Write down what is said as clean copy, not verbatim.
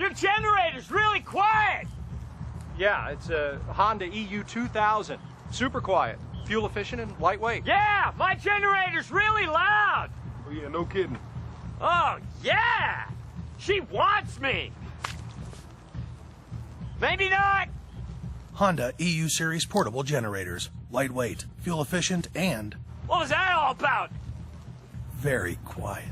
Your generator's really quiet. Yeah, it's a Honda EU 2000. Super quiet, fuel efficient, and lightweight. Yeah, my generator's really loud. Oh, yeah, no kidding. Oh, yeah. She wants me. Maybe not. Honda EU Series portable generators. Lightweight, fuel efficient, and What was that all about? very quiet.